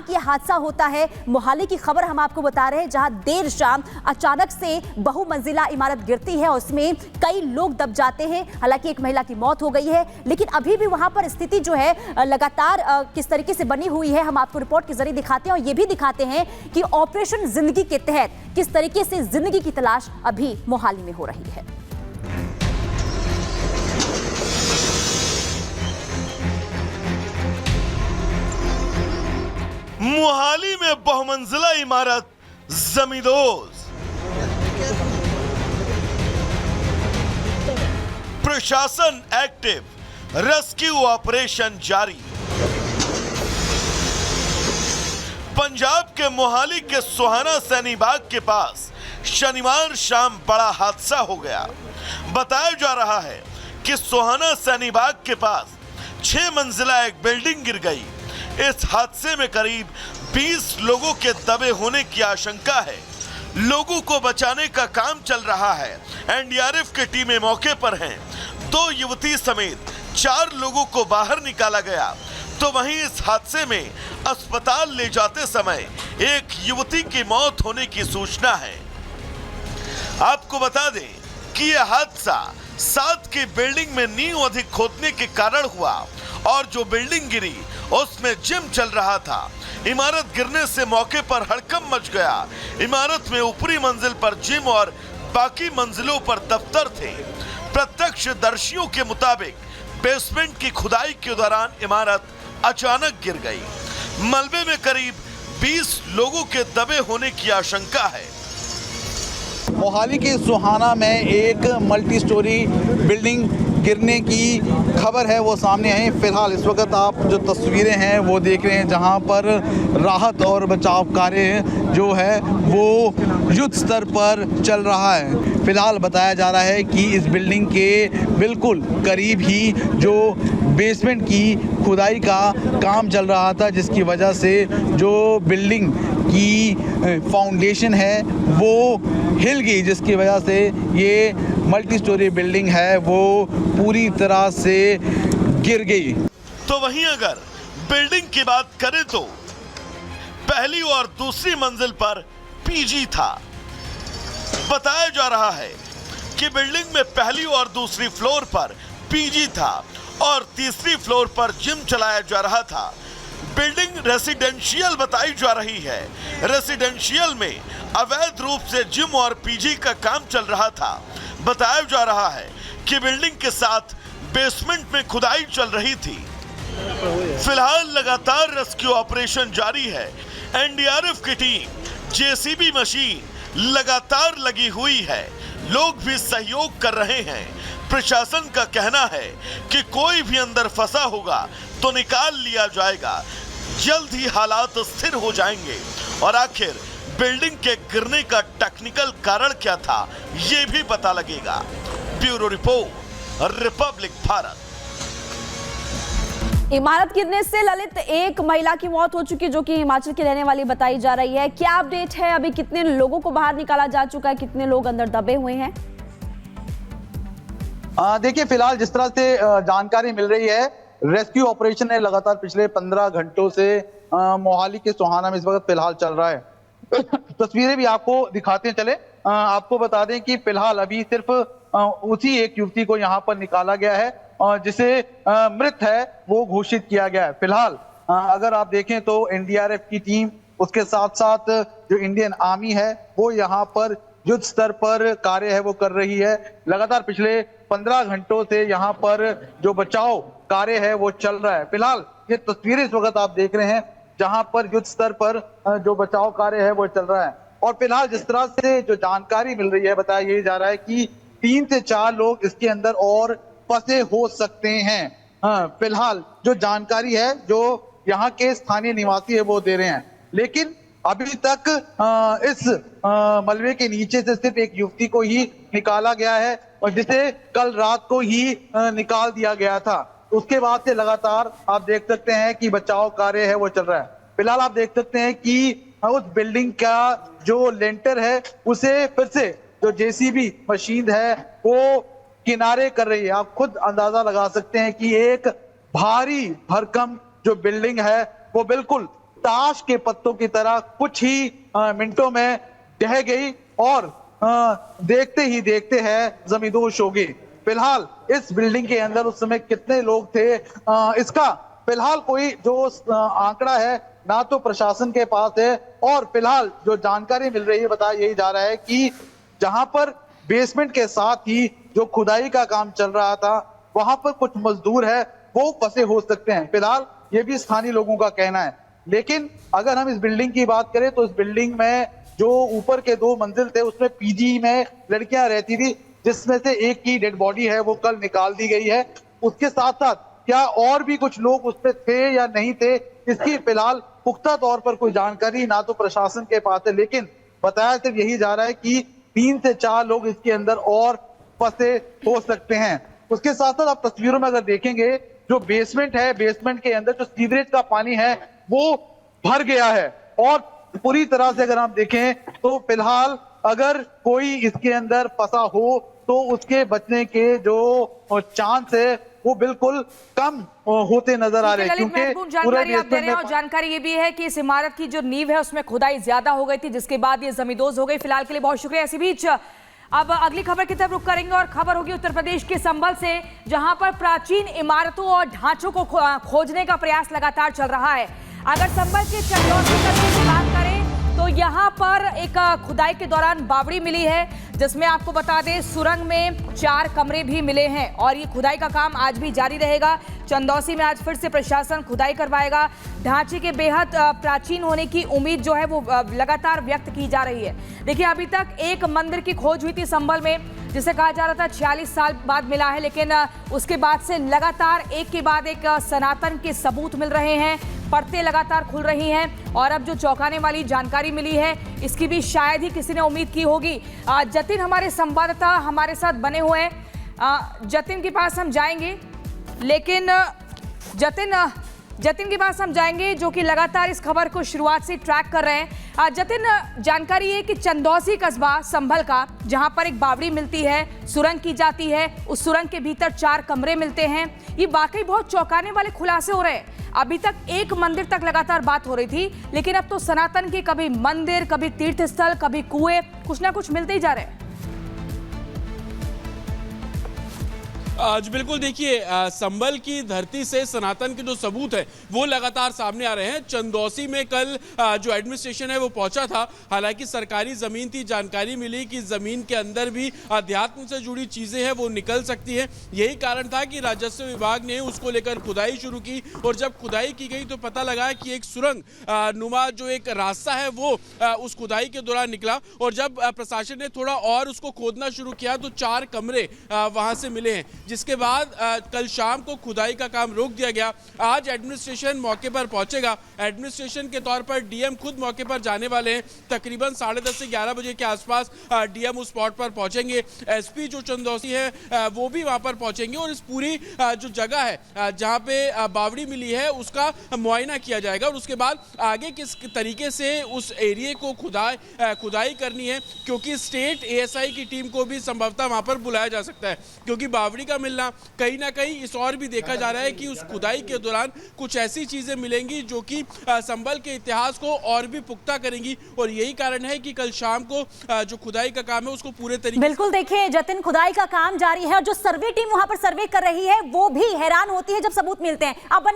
खतरनाक ये हादसा होता है मोहाली की खबर हम आपको बता रहे हैं, जहां देर शाम अचानक से बहुमंजिला इमारत गिरती है, उसमें कई लोग दब जाते हैं। हालांकि एक महिला की मौत हो गई है, लेकिन अभी भी वहां पर स्थिति जो है लगातार किस तरीके से बनी हुई है हम आपको रिपोर्ट के जरिए दिखाते हैं और ये भी दिखाते हैं कि ऑपरेशन जिंदगी के तहत किस तरीके से जिंदगी की तलाश अभी मोहाली में हो रही है। मोहाली में बहुमंजिला इमारत जमींदोज। प्रशासन एक्टिव, रेस्क्यू ऑपरेशन जारी। पंजाब के मोहाली के सोहाना सैनी बाग के पास शनिवार शाम बड़ा हादसा हो गया। बताया जा रहा है कि सोहाना सैनी बाग के पास 6 मंजिला एक बिल्डिंग गिर गई। इस हादसे में करीब 20 लोगों के दबे होने की आशंका है। लोगों को बचाने का काम चल रहा है। एनडीआरएफ की टीमें मौके पर हैं। 2 युवती समेत 4 लोगों को बाहर निकाला गया। तो वहीं इस हादसे में अस्पताल ले जाते समय एक युवती की मौत होने की सूचना है। आपको बता दें कि यह हादसा 7 की बिल्डिंग में नींव अधिक खोदने के कारण हुआ और जो बिल्डिंग गिरी उसमें जिम चल रहा था। इमारत गिरने से मौके पर हड़कंप मच गया। इमारत में ऊपरी मंजिल पर जिम और बाकी मंजिलों पर दफ्तर थे। प्रत्यक्षदर्शियों के मुताबिक बेसमेंट की खुदाई के दौरान इमारत अचानक गिर गई। मलबे में करीब 20 लोगों के दबे होने की आशंका है। मोहाली के सोहाना में एक मल्टी स्टोरी बिल्डिंग गिरने की खबर है वो सामने आई। फिलहाल इस वक्त आप जो तस्वीरें हैं वो देख रहे हैं, जहां पर राहत और बचाव कार्य जो है वो युद्ध स्तर पर चल रहा है। फिलहाल बताया जा रहा है कि इस बिल्डिंग के बिल्कुल करीब ही जो बेसमेंट की खुदाई का काम चल रहा था, जिसकी वजह से जो बिल्डिंग की फाउंडेशन है वो हिल गई, जिसकी वजह से ये मल्टी स्टोरी बिल्डिंग है वो पूरी तरह से गिर गई। तो वहीं अगर बिल्डिंग की बात करें तो पहली और दूसरी मंजिल पर पीजी था। बताया जा रहा है कि बिल्डिंग में पहली और दूसरी फ्लोर पर पीजी था और तीसरी फ्लोर पर जिम चलाया जा रहा था। बिल्डिंग रेसिडेंशियल बताई जा रही है। रेसिडेंशियल में अवैध रूप से जिम और पीजी का काम चल रहा था। बताया जा रहा है कि बिल्डिंग के साथ बेसमेंट में खुदाई चल रही थी। फिलहाल लगातार रेस्क्यू ऑपरेशन जारी है। एनडीआरएफ की टीम, जेसीबी मशीन लगातार लगी हुई है। लोग भी सहयोग कर रहे हैं। प्रशासन का कहना है कि कोई भी अंदर फंसा होगा तो निकाल लिया जाएगा। जल्द ही हालात स्थिर हो जाएंगे और आखिर बिल्डिंग के गिरने का टेक्निकल कारण क्या था ये भी पता लगेगा। Bureau report, Republic Bharat. इमारत गिरने से ललित एक महिला की मौत हो चुकी, जो कि हिमाचल की रहने वाली बताई जा रही है। क्या अपडेट है, अभी कितने लोगों को बाहर निकाला जा चुका है, कितने लोग अंदर दबे हुए हैं? देखिए, फिलहाल जिस तरह से जानकारी मिल रही है, रेस्क्यू ऑपरेशन है लगातार पिछले 15 घंटों से मोहाली के सोहाना में इस वक्त फिलहाल चल रहा है। तस्वीरें भी आपको दिखाते चले। आपको बता दें कि फिलहाल अभी सिर्फ उसी एक युवती को यहाँ पर निकाला गया है और जिसे मृत है वो घोषित किया गया है। फिलहाल अगर आप देखें तो एनडीआरएफ की टीम, उसके साथ साथ जो इंडियन आर्मी है वो यहाँ पर युद्ध स्तर पर कार्य है वो कर रही है। लगातार पिछले 15 घंटों से यहाँ पर जो बचाव कार्य है वो चल रहा है। फिलहाल ये तस्वीरें इस वक्त आप देख रहे हैं जहां पर युद्ध स्तर पर जो बचाव कार्य है वो चल रहा है। और फिलहाल जिस तरह से जो जानकारी मिल रही है, बताया यही जा रहा है कि 3 से 4 लोग इसके अंदर और फंसे हो सकते हैं। फिलहाल जो जानकारी है जो यहाँ के स्थानीय निवासी है वो दे रहे हैं, लेकिन अभी तक इस मलबे के नीचे से सिर्फ एक युवती को ही निकाला गया है और जिसे कल रात को ही निकाल दिया गया था। उसके बाद से लगातार आप देख सकते हैं कि बचाव कार्य है वो चल रहा है। फिलहाल आप देख सकते हैं कि उस बिल्डिंग का जो लेंटर है उसे फिर से जो जेसीबी मशीन है वो किनारे कर रही है। आप खुद अंदाजा लगा सकते हैं कि एक भारी भरकम जो बिल्डिंग है वो बिल्कुल ताश के पत्तों की तरह कुछ ही मिनटों में ढह गई और देखते ही देखते है जमींदोज हो गई। फिलहाल इस बिल्डिंग के अंदर उस समय कितने लोग थे इसका फिलहाल कोई जो आंकड़ा है ना तो प्रशासन के पास है, और फिलहाल जो जानकारी मिल रही है बताया यही जा रहा है कि जहां पर बेसमेंट के साथ ही जो खुदाई का काम चल रहा था वहां पर कुछ मजदूर है वो फंसे हो सकते हैं। फिलहाल ये भी स्थानीय लोगों का कहना है। लेकिन अगर हम इस बिल्डिंग की बात करें तो इस बिल्डिंग में जो ऊपर के 2 मंजिल थे उसमें पीजी में लड़कियां रहती थी, जिसमें से एक की डेड बॉडी है वो कल निकाल दी गई है। उसके साथ साथ क्या और भी कुछ लोग उसमें थे या नहीं थे इसकी फिलहाल पुख्ता तौर पर कोई जानकारी ना तो प्रशासन के पास है, लेकिन बताया सिर्फ यही जा रहा है कि 3 से 4 लोग इसके अंदर और फंसे हो सकते हैं। उसके साथ साथ आप तस्वीरों में अगर देखेंगे जो बेसमेंट है, बेसमेंट के अंदर जो सीवरेज का पानी है वो भर गया है, और पूरी तरह से अगर आप देखें तो फिलहाल अगर कोई इसके अंदर फंसा हो तो उसके बचने के जो चांस है वो बिल्कुल कम होते नजर आ रहे हैं, क्योंकि महत्वपूर्ण जानकारी आप दे रहे हैं। और जानकारी ये भी है कि इस इमारत की जो नींव है उसमें खुदाई ज्यादा हो गई थी, जिसके बाद ये जमींदोज हो गई। फिलहाल के लिए बहुत शुक्रिया। इसी बीच अब अगली खबर की तरफ रुख करेंगे और खबर होगी उत्तर प्रदेश के संभल से, जहां पर प्राचीन इमारतों और ढांचों को खोजने का प्रयास लगातार चल रहा है। अगर संभल के चंदौसी कस्बे की बात करें तो यहाँ पर एक खुदाई के दौरान बावड़ी मिली है, जिसमें आपको बता दें सुरंग में 4 कमरे भी मिले हैं और ये खुदाई का काम आज भी जारी रहेगा। चंदौसी में आज फिर से प्रशासन खुदाई करवाएगा। ढांचे के बेहद प्राचीन होने की उम्मीद जो है वो लगातार व्यक्त की जा रही है। देखिए, अभी तक एक मंदिर की खोज हुई थी संभल में, जिसे कहा जा रहा था 46 साल बाद मिला है, लेकिन उसके बाद से लगातार एक के बाद एक सनातन के सबूत मिल रहे हैं, परतें लगातार खुल रही हैं, और अब जो चौंकाने वाली जानकारी मिली है इसकी भी शायद ही किसी ने उम्मीद की होगी। जतिन हमारे संवाददाता हमारे साथ बने हुए हैं, जतिन के पास हम जाएंगे, लेकिन जतिन के पास हम जाएंगे जो कि लगातार इस खबर को शुरुआत से ट्रैक कर रहे हैं। जतिन, जानकारी है कि चंदौसी कस्बा संभल का, जहां पर एक बावड़ी मिलती है, सुरंग की जाती है, उस सुरंग के भीतर 4 कमरे मिलते हैं। ये वाकई बहुत चौंकाने वाले खुलासे हो रहे हैं। अभी तक एक मंदिर तक लगातार बात हो रही थी, लेकिन अब तो सनातन के कभी मंदिर, कभी तीर्थ स्थल, कभी कुएं, कुछ ना कुछ मिलते ही जा रहे हैं। आज बिल्कुल देखिए, संभल की धरती से सनातन के जो सबूत है वो लगातार सामने आ रहे हैं। चंदौसी में कल जो एडमिनिस्ट्रेशन है वो पहुंचा था, हालांकि सरकारी जमीन थी, जानकारी मिली कि जमीन के अंदर भी अध्यात्म से जुड़ी चीजें हैं वो निकल सकती हैं। यही कारण था कि राजस्व विभाग ने उसको लेकर खुदाई शुरू की, और जब खुदाई की गई तो पता लगा कि एक सुरंग नुमा जो एक रास्ता है वो उस खुदाई के दौरान निकला, और जब प्रशासन ने थोड़ा और उसको खोदना शुरू किया तो 4 कमरे वहां से मिले हैं, जिसके बाद कल शाम को खुदाई का काम रोक दिया गया। आज एडमिनिस्ट्रेशन मौके पर पहुंचेगा। एडमिनिस्ट्रेशन के तौर पर डीएम खुद मौके पर जाने वाले हैं। तकरीबन 10:30 से 11 बजे के आसपास डीएम उस स्पॉट पर पहुंचेंगे। एसपी जो चंदौसी है वो भी वहां पर पहुंचेंगे, और इस पूरी जो जगह है जहां पे बावड़ी मिली है उसका मुआयना किया जाएगा, और उसके बाद आगे किस तरीके से उस एरिया को खुदाई करनी है, क्योंकि स्टेट एएसआई की टीम को भी संभवतः वहां पर बुलाया जा सकता है, क्योंकि बावड़ी का मिलना कहीं ना कहीं इस और भी देखा जा रहा है कि उस खुदाई के दौरान कुछ ऐसी चीजें मिलेंगी जो कि संभल के इतिहास को और भी पुख्ता करेंगी, और यही कारण है कि कल शाम को जो खुदाई का काम है उसको पूरे तरीके बिल्कुल देखिए जतिन, खुदाई का काम जारी है और जो सर्वे टीम वहां पर सर्वे कर रही है वो भी हैरान होती है जब सबूत मिलते हैं। अब